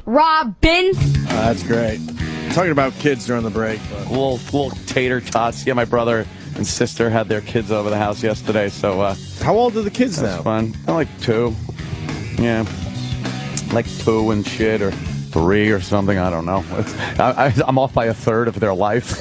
Robin. That's great. Talking about kids during the break. But. Little tater tots. Yeah, my brother and sister had their kids over the house yesterday. So how old are the kids now? Fun. They're like 2. Yeah, like 2 and shit, or 3 or something. I don't know. I'm off by a third of their life.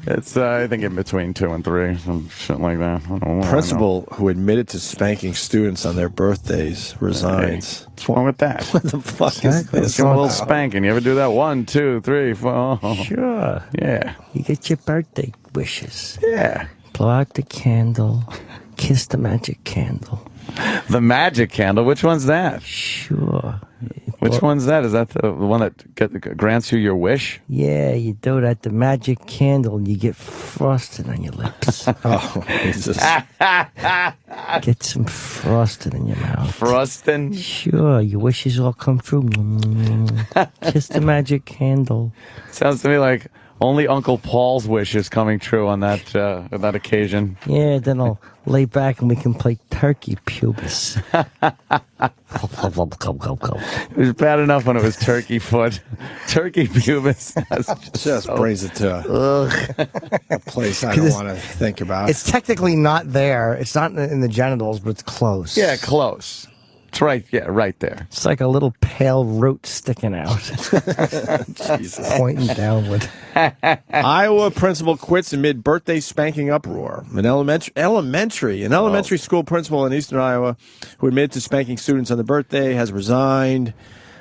It's I think in between 2 and 3, some shit like that. I don't know. Principal who admitted to spanking students on their birthdays resigns. Hey, what's wrong with that? What the fuck is this? Give them a little spanking. You ever do that? 1, 2, 3, 4. Sure. Yeah. You get your birthday wishes. Yeah. Blow out the candle. Kiss the magic candle. The magic candle? Which one's that? Sure. Which one's that? Is that the one that grants you your wish? Yeah, you do that, the magic candle, and you get frosting on your lips. Oh, Jesus. Get some frosting in your mouth. Frosting? Sure, your wishes all come true. Kiss the magic candle. Sounds to me like only Uncle Paul's wish is coming true on that occasion. Yeah, then I'll lay back and we can play turkey pubis. It was bad enough when it was turkey foot. Turkey pubis. Just brings it to a place I don't want to think about. It's technically not there. It's not in the genitals, but it's close. Yeah, close. It's right, yeah, right there. It's like a little pale root sticking out. Jesus. Pointing downward. Iowa principal quits amid birthday spanking uproar. An elementary school principal in eastern Iowa who admitted to spanking students on their birthday has resigned,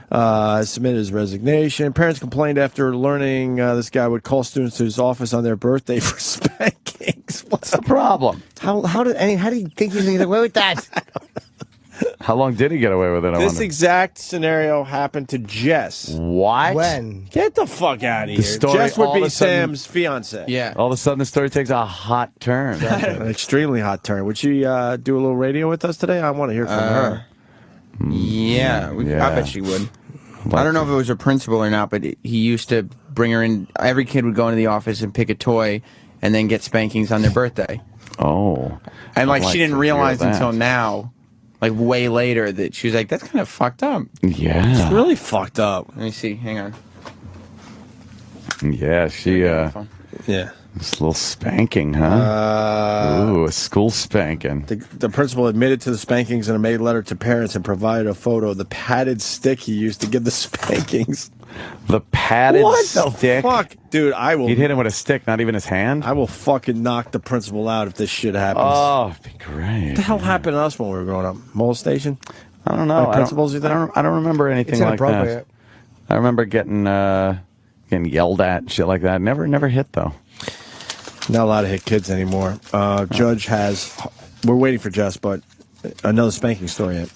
submitted his resignation. Parents complained after learning this guy would call students to his office on their birthday for spankings. What's the problem? How do you think he's going to get away with that? How long did he get away with it? This exact scenario happened to Jess. What? When? Get the fuck out of here. Story Jess would all be of a sudden- Sam's fiance. Yeah. All of a sudden, the story takes a hot turn. An extremely hot turn. Would she do a little radio with us today? I want to hear from her. Yeah, Yeah. I bet she would. I don't know if it was her principal or not, but he used to bring her in. Every kid would go into the office and pick a toy and then get spankings on their birthday. Oh. And I'd she to didn't hear realize that. until now, like way later, that she was like, that's kind of fucked up. Yeah. It's really fucked up. Let me see. Hang on. Yeah, she, Yeah. this little spanking, huh? Ooh, a school spanking. The principal admitted to the spankings in a made letter to parents and provided a photo of the padded stick he used to give the spankings. The padded What stick? the fuck? Dude, He'd hit him with a stick, not even his hand? I will fucking knock the principal out if this shit happens. Oh, it'd be great. What the hell happened to us when we were growing up? Molestation? I don't know. Like principals, you think? I don't remember anything It's like that. inappropriate. I remember getting yelled at and shit like that. Never hit, though. Not allowed to hit kids anymore. Judge has... We're waiting for Jess, but another spanking story yet.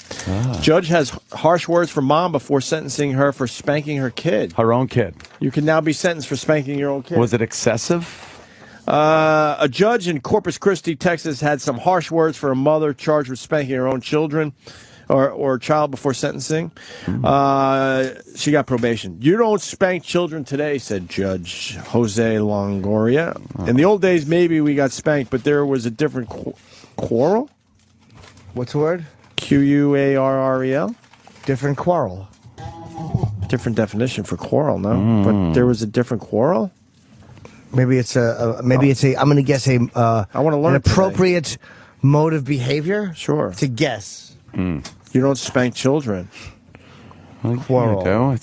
Judge has harsh words for mom before sentencing her for spanking her kid. Her own kid. You can now be sentenced for spanking your own kid. Was it excessive? A judge in Corpus Christi, Texas, had some harsh words for a mother charged with spanking her own children or child before sentencing. She got probation. You don't spank children today, said Judge Jose Longoria. In the old days, maybe we got spanked, but there was a different quarrel. What's the word? Quarrel. Different quarrel. Different definition for quarrel, no? But there was a different quarrel? Maybe it's I'm going to guess I want to learn an appropriate mode of behavior. Sure. To guess. You don't spank children. Quarrel.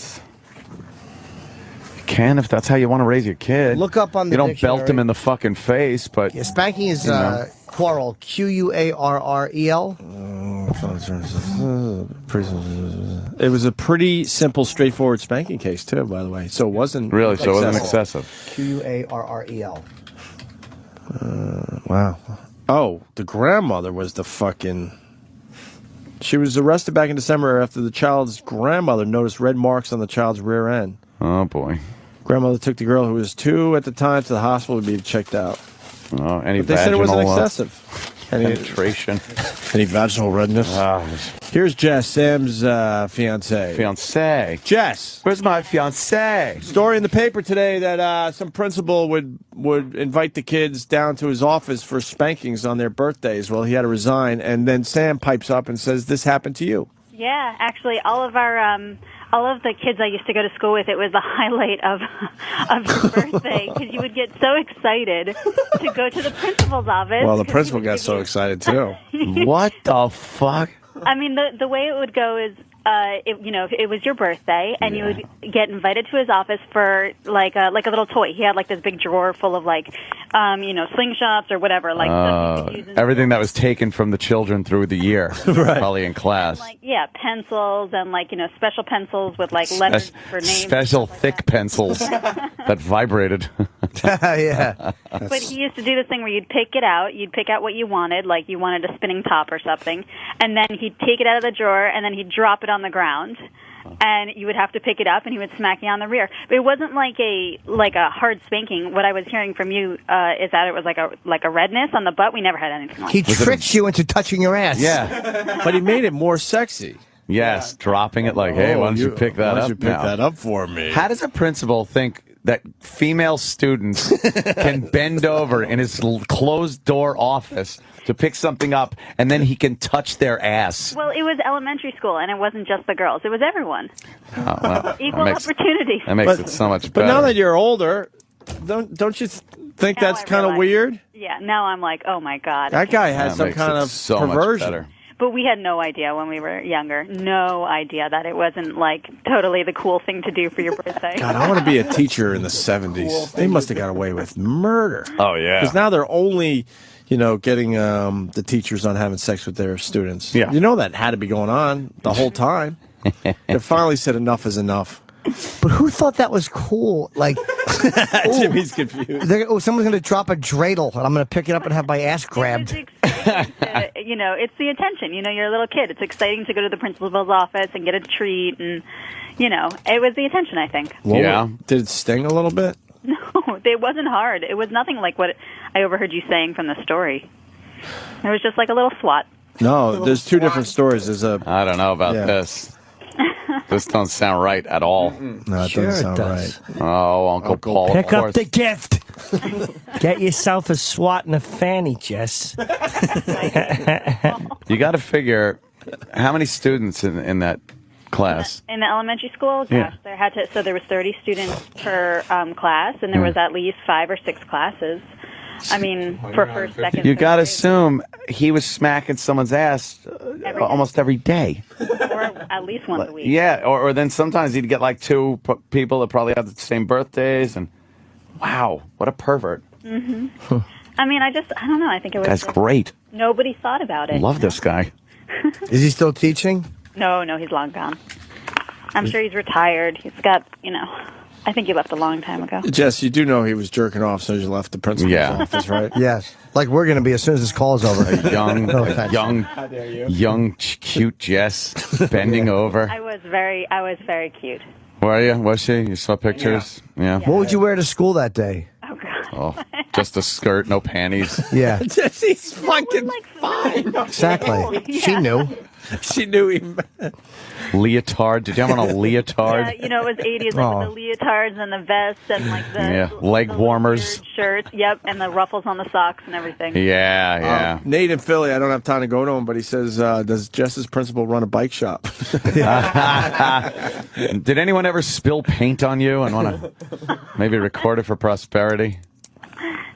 You can if that's how you want to raise your kid. Look up on the You don't dictionary. belt him in the fucking face, but... Yeah, spanking is know. quarrel. Quarrel. It was a pretty simple, straightforward spanking case, too, by the way. So it wasn't Really, so it wasn't excessive. Quarrel. Wow. Oh, the grandmother was the fucking... She was arrested back in December after the child's grandmother noticed red marks on the child's rear end. Oh, boy. Grandmother took the girl, who was 2 at the time, to the hospital to be checked out. Oh, any But they said it wasn't vaginal, excessive. penetration. Any vaginal redness? Here's Jess, Sam's fiance. Fiancé. Jess. Where's my fiancé? Story in the paper today that some principal would invite the kids down to his office for spankings on their birthdays. Well, he had to resign, and then Sam pipes up and says, "This happened to you." Yeah, actually, all of the kids I used to go to school with, it was the highlight of your birthday because you would get so excited to go to the principal's office. Well, the principal got so excited too. What the fuck? I mean, the way it would go is, if it was your birthday, and you would get invited to his office for like a little toy. He had like this big drawer full of slingshots or whatever, like stuff you could use in everything that was taken from the children through the year, probably in class. Pencils and special pencils with like letters for names. Special thick pencils that vibrated. Yeah. But he used to do this thing where you'd pick it out. You'd pick out what you wanted, like you wanted a spinning top or something, and then he'd take it out of the drawer and then he'd drop it on the ground, and you would have to pick it up, and he would smack you on the rear. But it wasn't like a hard spanking. What I was hearing from you is that it was like a redness on the butt. We never had anything like that. He tricks you into touching your ass. Yeah, but he made it more sexy. Yes, dropping it like, hey, why don't you pick that up? Why don't you pick that up for me? How does a principal think that female students can bend over in his closed door office to pick something up, and then he can touch their ass? Well, it was elementary school, and it wasn't just the girls. It was everyone. Oh, well, Equal opportunity. That makes it so much better. But now that you're older, don't you think Now that's I kind of realize. weird? Yeah, now I'm like, oh my God. That guy has That some makes kind it of so much perversion. better. But we had no idea when we were younger. No idea that it wasn't like totally the cool thing to do for your birthday. God, I want to be a teacher in the 70s. They must have got away with murder. Oh, yeah. Because now they're only, getting the teachers on having sex with their students. Yeah. You know that had to be going on the whole time. They finally said enough is enough. But who thought that was cool? Like, Jimmy's confused. Someone's going to drop a dreidel, and I'm going to pick it up and have my ass grabbed. It's exciting it's the attention. You're a little kid. It's exciting to go to the principal's office and get a treat, and it was the attention, I think. Yeah. Did it sting a little bit? No, it wasn't hard. It was nothing like what I overheard you saying from the story. It was just like a little swat. No, there's two different stories. There's a. I don't know about this. This don't sound right at all. No, it Sure doesn't it sound does. right. Oh, Uncle Paul. Pick of up course. the gift. Get yourself a swat and a fanny, Jess. You got to figure how many students in that class. In the elementary school, Yeah. there was 30 students per class, and there was at least 5 or 6 classes. I mean, for first, second. You third got to grade. assume he was smacking someone's ass almost every day. Or at least once a week. Yeah, or then sometimes he'd get like two people that probably have the same birthdays, and wow, what a pervert. Mm-hmm. I mean, I don't know. I think it was. That's just- great. Nobody thought about it. Love this guy. Is he still teaching? No, he's long gone. I'm sure he's retired. He's got, I think he left a long time ago. Jess, you do know he was jerking off as soon as you left the principal's Yeah. office, right? Yes. Like we're going to be as soon as this call is over. A young, cute Jess bending over. I was very cute. Were you? Was she? You saw pictures? Yeah. What would you wear to school that day? Oh God. Oh, just a skirt, no panties. Yeah. Jesse's fucking Like, fine. Exactly. Yeah. She knew. She knew he. Leotard. Did you have on a leotard? Yeah, it was 80s, like with the leotards and the vests and like the leg the warmers. weird shirts. Yep, and the ruffles on the socks and everything. Yeah. Nate in Philly, I don't have time to go to him, but he says, does Jess's principal run a bike shop? Did anyone ever spill paint on you and want to maybe record it for prosperity?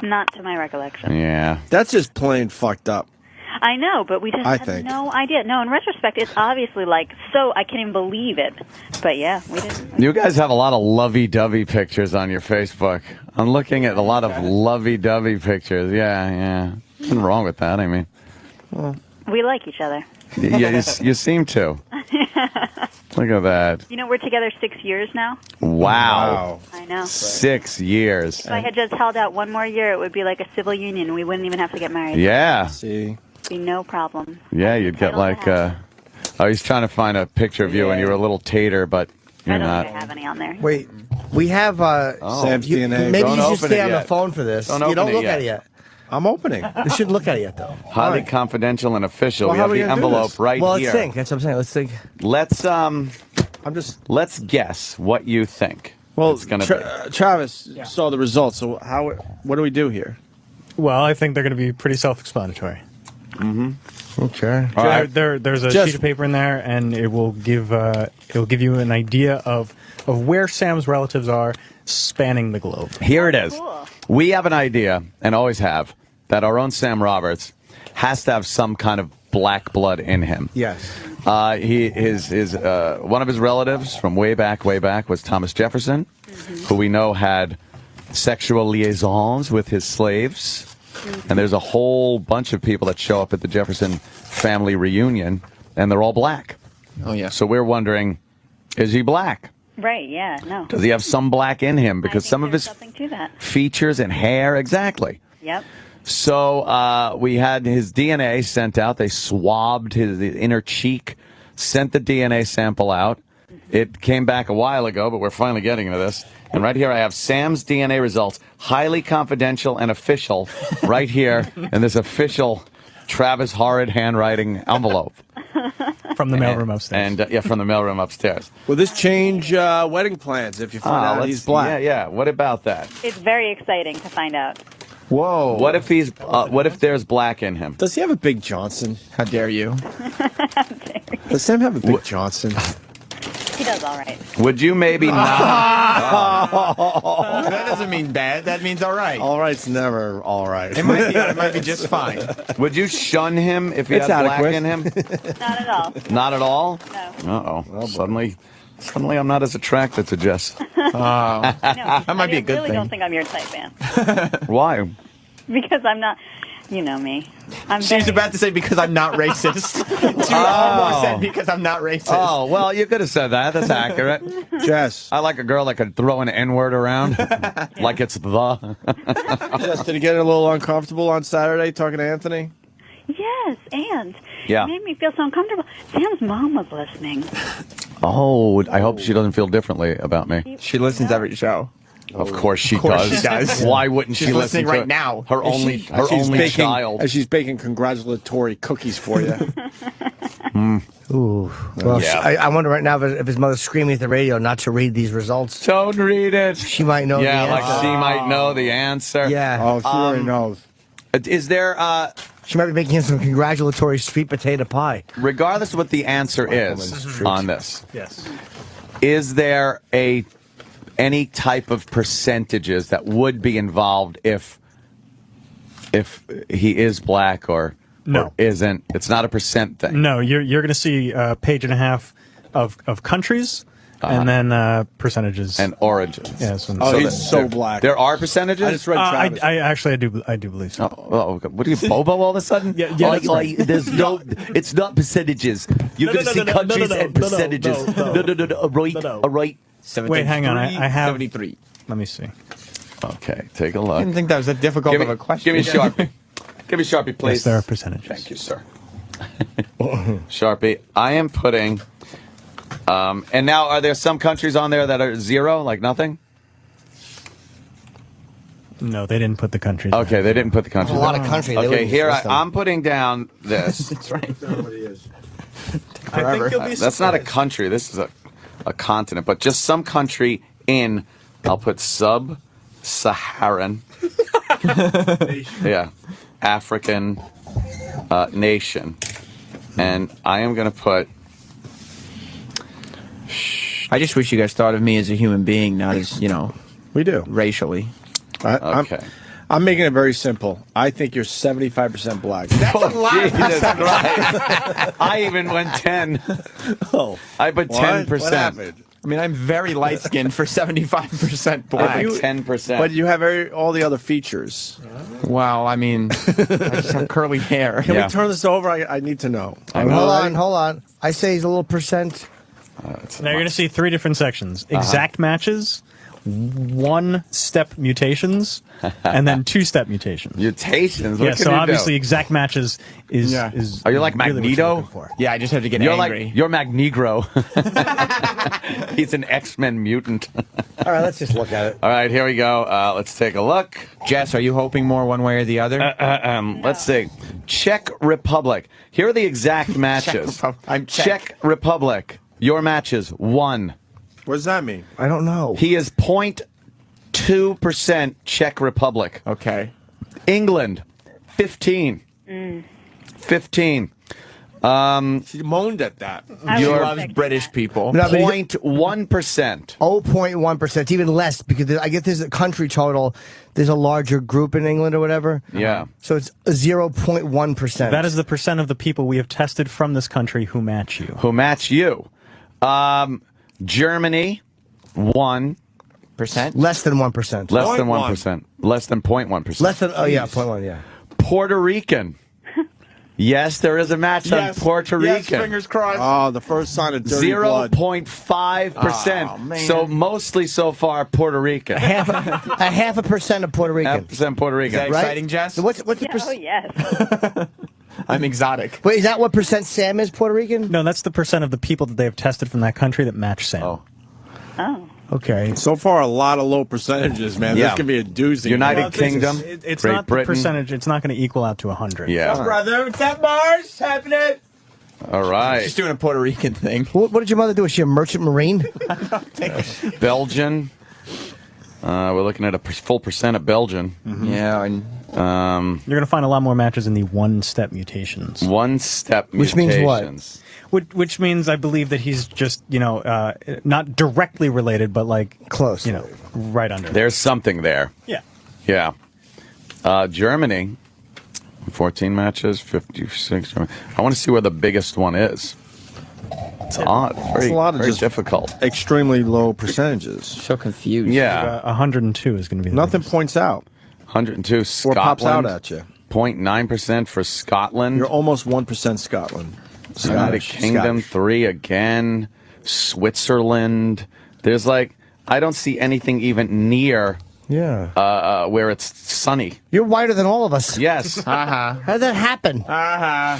Not to my recollection. Yeah. That's just plain fucked up. I know, but we just I had think. no idea. No, in retrospect, it's obviously like so. I can't even believe it. But yeah, we didn't. You guys have a lot of lovey-dovey pictures on your Facebook. I'm looking at a lot of lovey-dovey pictures. Yeah. Nothing wrong with that. I mean, We like each other. yeah, you seem to. Look at that. We're together 6 years now. Wow. I know. 6 years. If I had just held out one more year, it would be like a civil union. We wouldn't even have to get married. Yeah. See? It'd be no problem. Yeah, you'd get like, he's trying to find a picture of you when you were a little tater, but I you're don't not. think I have any on there. Wait, we have Sam's DNA. Maybe Don't you should open stay it on the yet. phone for this. Don't You open don't it look yet. at it yet. I'm opening. You shouldn't look at it yet, though. Highly confidential and official. Well, We how have are we the gonna do envelope this? right Well, here. let's think. That's what I'm saying. Let's think. Let's guess what you think. Well, it's gonna be. Travis saw the results, so what do we do here? Well, I think they're going to be pretty self-explanatory. Okay. All right. There's a Just- sheet of paper in there, and it will give you an idea of where Sam's relatives are, spanning the globe. Here it is. Cool. We have an idea, and always have, that our own Sam Roberts has to have some kind of black blood in him. Yes. His one of his relatives from way back was Thomas Jefferson, who we know had sexual liaisons with his slaves. And there's a whole bunch of people that show up at the Jefferson family reunion, and they're all black. Oh, yeah. So we're wondering, is he black? Right, yeah, no. Does he have some black in him? Because I think some of there's his something to that. features and hair, exactly. Yep. So we had his DNA sent out. They swabbed his inner cheek, sent the DNA sample out. It came back a while ago, but we're finally getting into this. And right here I have Sam's DNA results, highly confidential and official, right here in this official Travis Horrid handwriting envelope. From the mailroom upstairs. And from the mailroom upstairs. Will this change wedding plans if you find out he's black? Yeah. What about that? It's very exciting to find out. Whoa. What if there's black in him? Does he have a big Johnson? How dare you? Does Sam have a big Johnson? He does all right. Would you maybe not? That doesn't mean bad. That means all right. All right's never all right. It might be just fine. Would you shun him if he It's had black adequate. in him? Not at all. Not at all? No. Uh-oh. Well, suddenly I'm not as attracted to Jess. No, That might be a good I really thing. don't think I'm your type, man. Why? Because I'm not. You know me. I'm She was very- about to say because I'm not racist. She almost said because I'm not racist. Oh, well, you could have said that. That's accurate. Jess. I like a girl that could throw an N-word around like it's the. Jess, did you get a little uncomfortable on Saturday talking to Anthony? Yes, and Yeah. it made me feel so uncomfortable. Sam's mom was listening. Oh, I hope she doesn't feel differently about me. She listens every show. Of course she course does. she does. Why wouldn't She's she listen listening to right it? now. Her only baking, child. As she's baking congratulatory cookies for you. Ooh. Well, Yeah. I wonder right now if his mother's screaming at the radio not to read these results. Don't read it. She might know Yeah, the like answer. she might know the answer. Yeah. Oh, she already knows. Is there, She might be making him some congratulatory sweet potato pie. regardless of what the answer is on this, Yes. is there any type of percentages that would be involved if he is black or No. isn't? It's not a percent thing. No, you're going to see a page and a half of countries and then percentages. And origins. Yes. And Oh, So he's that- so there- black. There are percentages? I just read I Travis. I do believe so. Oh, what are you, Bobo all of a sudden? Yeah, that's right. There's no, it's not percentages. You're going to see countries and percentages. no, right, no. all right. Wait, hang on. I have. 73. Let me see. Okay, take a I look. didn't think that was that difficult Give of me, a question. give me Sharpie. Give me Sharpie, please. Yes, there are percentages. Thank you, sir. Sharpie, I am putting. And now, are there some countries on there that are zero, like nothing? No, they didn't put the countries. Okay, they didn't put the countries. A lot in. of countries. they Okay, wouldn't here list them. I'm putting down this. That's right. I think you'll be That's not a country. This is a continent, but just some country in. I'll put sub-Saharan. Yeah, African nation, and I am going to put. I just wish you guys thought of me as a human being, not as, We do. racially. Okay. I'm making it very simple. I think you're 75% black. That's a lot. Jesus Christ. I even went 10. Oh, I put 10%. What happened? I mean, I'm very light skinned for 75% black. I put 10%. But you have all the other features. Well, I mean, I just have curly hair. Can Yeah. we turn this over? I need to know. Hold on. I say he's a little percent. Now you're going to see three different sections: exact matches, one-step mutations, and then two-step mutations. Mutations. What Yeah, can so you obviously do? exact matches is. Yeah. is Are you like really what you're Magneto? looking for. Yeah, I just have to get You're angry. like you're Magnegro. He's an X-Men mutant. All right, let's just look at it. All right, here we go. Let's take a look. Jess, are you hoping more one way or the other? Let's see. Czech Republic. Here are the exact matches. I'm Czech. Republic. Your matches 1. What does that mean? I don't know. He is 0.2% Czech Republic. Okay. England 15. 15. She moaned at that. I You was love expecting British that. people. No, but 0.1%. 0.1%, even less, because I get there's a country total. There's a larger group in England or whatever. Yeah. So it's 0.1%. That is the percent of the people we have tested from this country who match you. Who match you? Germany, 1%. less than 1%. Less than 0.1. 1%. Less than 0.1%. Less than 0.1. Yeah. Puerto Rican. Yes, there is a match on Puerto Rican. Yes, fingers crossed. Oh, the first sign of dirty blood. 0.5%. Oh, man. So mostly so far Puerto Rican. a 0.5% of Puerto Rican. 0.5% Puerto Is Rican. that Right? exciting, Jess? What's the Oh, percent? yes. I'm exotic. Wait, is that what percent Sam is Puerto Rican? No, that's the percent of the people that they have tested from that country that match Sam. Oh. Oh. Okay. So far, a lot of low percentages, man. Yeah. This could be a doozy. United Well, the thing is, Kingdom, it's Great not the Britain. percentage. It's not going to equal out to 100. Yeah. brother, what's that, Mars? Happening? All right. She's doing a Puerto Rican thing. What did your mother do? Is she a merchant marine? Belgian. We're looking at a full percent of Belgian. Yeah, and You're going to find a lot more matches in the one-step mutations. One-step Which mutations. means Which means I believe that he's just, not directly related, but like Close. Right under. There's something there. Yeah. Yeah. Germany, 14 matches, 56. I want to see where the biggest one is. It's odd. Very, a lot of very just difficult. Extremely low percentages. so confused. Yeah. 102 is going to be the Nothing biggest. points out 102 or Scotland. pops out at you. 0.9% for Scotland. You're almost 1% Scotland. United Kingdom, 3 again. Switzerland. There's I don't see anything even near Yeah. where it's sunny. You're whiter than all of us. Yes. How did that happen?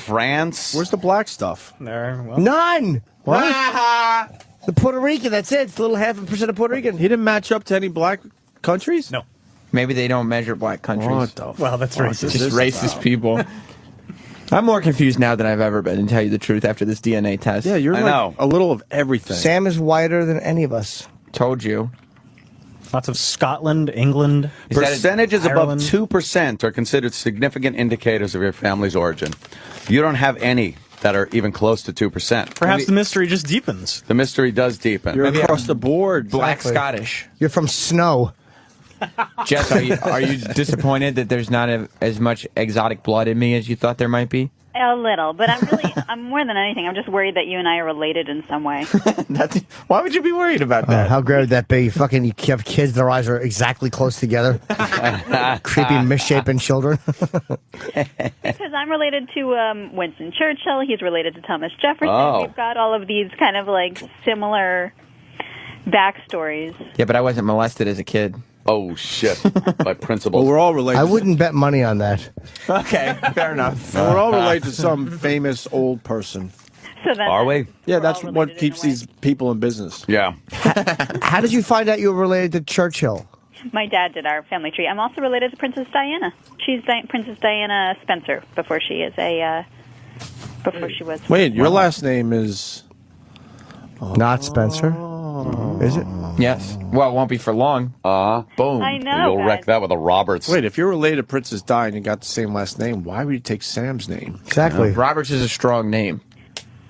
France. Where's the black stuff? There, well, None. What? The Puerto Rican. That's it. It's a little 0.5% of Puerto Rican. He didn't match up to any black countries? no. Maybe they don't measure black countries. What the Well, that's racist. Just racist people. I'm more confused now than I've ever been, to tell you the truth, after this DNA test. Yeah, you're I like know. a little of everything. Sam is whiter than any of us. Told you. Lots of Scotland, England. Percentages above Ireland. 2% are considered significant indicators of your family's origin. You don't have any that are even close to 2%. Perhaps the mystery just deepens. The mystery does deepen. You're Maybe across I'm the board. Black Exactly. Scottish. You're from Snow. Jess, are you disappointed that there's not as much exotic blood in me as you thought there might be? A little, but I'm more than anything, I'm just worried that you and I are related in some way. Why would you be worried about that? How great would that be? You have kids, their eyes are exactly close together. Creepy, misshapen children. Because I'm related to Winston Churchill, he's related to Thomas Jefferson. Oh. We've got all of these kind of similar backstories. Yeah, but I wasn't molested as a kid. Oh, shit. By principles. Well, we're all related. I wouldn't bet money on that. Okay, fair enough. We're all related to some famous old person. So then Are we? Yeah, we're that's all what related in keeps a way. these people in business. Yeah. How did you find out you were related to Churchill? My dad did our family tree. I'm also related to Princess Diana. She's Princess Diana Spencer before she is before she was. Wait, your last name is... Not Spencer. Is it? Yes. Well, it won't be for long. Boom. I know, You'll wreck guys. that with a Roberts. Wait, if you're related to Princess Di and you got the same last name, why would you take Sam's name? Exactly. Roberts is a strong name.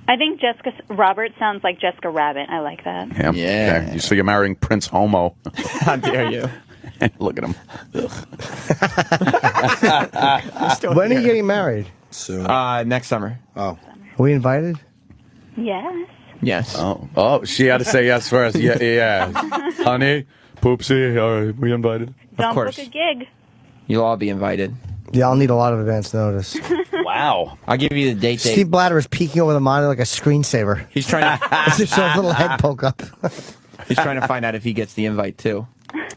I think Jessica Robert sounds like Jessica Rabbit. I like that. Yeah. Yeah. Okay. So you're marrying Prince Homo. How dare you? Look at him. When are you getting married? Soon. Next summer. Oh. Are we invited? Yes. Yes. Oh, she had to say yes first. Yeah. Honey, Poopsie, are we invited? Don't course. book a gig. You'll all be invited. Yeah, I'll need a lot of advance notice. Wow. I'll give you the date. Steve Blatter is peeking over the monitor like a screensaver. He's trying to. Just shows a little head poke up. He's trying to find out if he gets the invite too.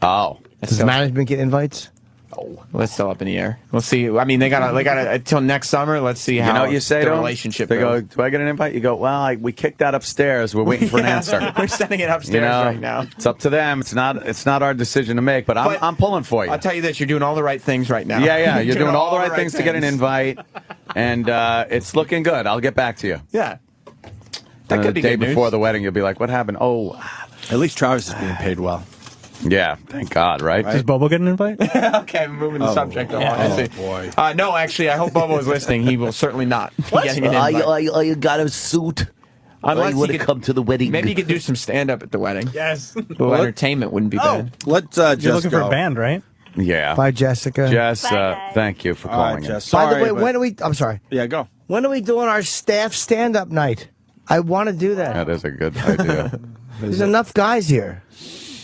Oh. Does management get invites? Well, it's still up in the air. We'll see. I mean, they got until next summer. Let's see how You know what you say the to 'em? relationship They go, goes. do I get an invite? You go, well, we kicked that upstairs. We're waiting for an answer. We're sending it upstairs You know, right now. it's up to them. It's not our decision to make, but I'm pulling for you. I'll tell you this: you're doing all the right things right now. Yeah, you're doing all the right things to get an invite, and it's looking good. I'll get back to you. Yeah. And could the be day good news. before the wedding, you'll be like, what happened? Oh, At least Travis is being paid well. Yeah, thank God, right? Does Bobo get an invite? Okay, I'm moving the subject along. Oh, boy. No, actually, I hope Bobo is listening. He will certainly not be getting an invite. You got a suit? Unless you want he to could- come to the wedding? Maybe you could do some stand-up at the wedding. Yes. A little entertainment wouldn't be bad. Let You're Jess looking go. for a band, right? Yeah. Bye, Jessica. Jess, Bye, guys. thank you for All right, calling in. Jess. By Sorry, the way, but- when are we? I'm sorry. Yeah, go. When are we doing our staff stand-up night? I want to do that. That is a good idea. There's enough guys here.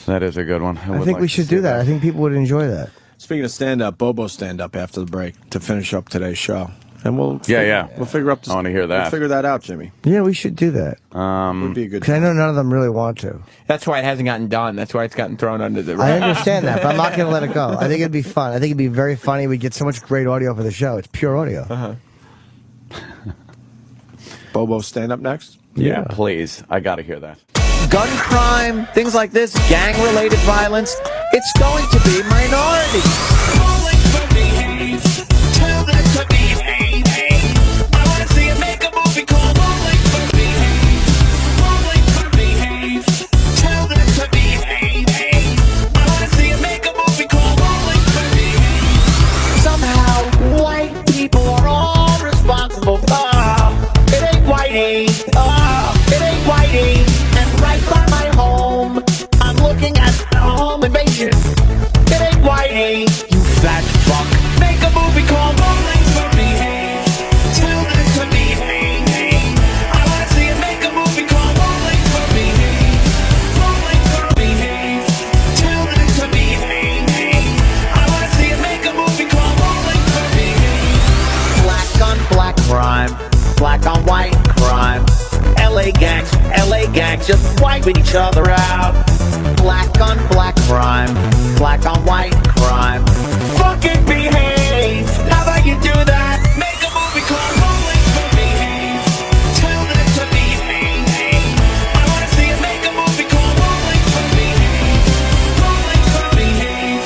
That is a good one. I think we should do that. I think people would enjoy that. Speaking of stand-up, Bobo stand-up after the break to finish up today's show. And we'll we'll figure up. I wanna hear that. We'll figure that out, Jimmy. Yeah, we should do that. Would be a good. Because I know none of them really want to. That's why it hasn't gotten done. That's why it's gotten thrown under the I rug. understand that, but I'm not going to let it go. I think it'd be fun. I think it'd be very funny. We'd get so much great audio for the show. It's pure audio. Bobo stand-up next. Yeah, please. I got to hear that. Gun crime, things like this, gang-related violence, it's going to be minority. Somehow, white people are all responsible. It ain't whitey. It ain't whitey. And right by my home, I'm looking at a home invasion. It ain't whitey. You fat fuck. Make a movie called Bowling for Behave. Tell them to behave. I wanna see it. Make a movie called Bowling for Behave. Bowling for Behave. Tell them to behave. I wanna see it. Make a movie called Bowling for Behave. Black on black crime. Black on white crime. LA gangs just wiping each other out. Black on black crime. Black on white crime. Fucking behave. How about you do that? Make a movie called Bowling for Behave. Tell them to behave. I wanna see it. Make a movie called Bowling for Behave. Bowling for Behave.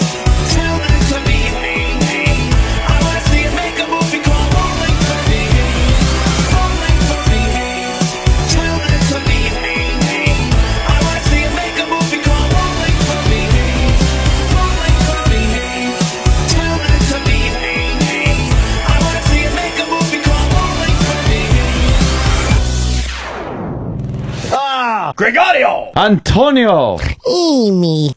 Tell them to behave. I wanna see it. Make a movie called Bowling for Behave. Bowling for Behave. Tell them to behave. I wanna see it. Make a movie called Bowling for Behave. Bowling for Behave. Tell them to behave. I wanna see it. Make a movie called Bowling for Behave. Gregorio! Antonio! Amy.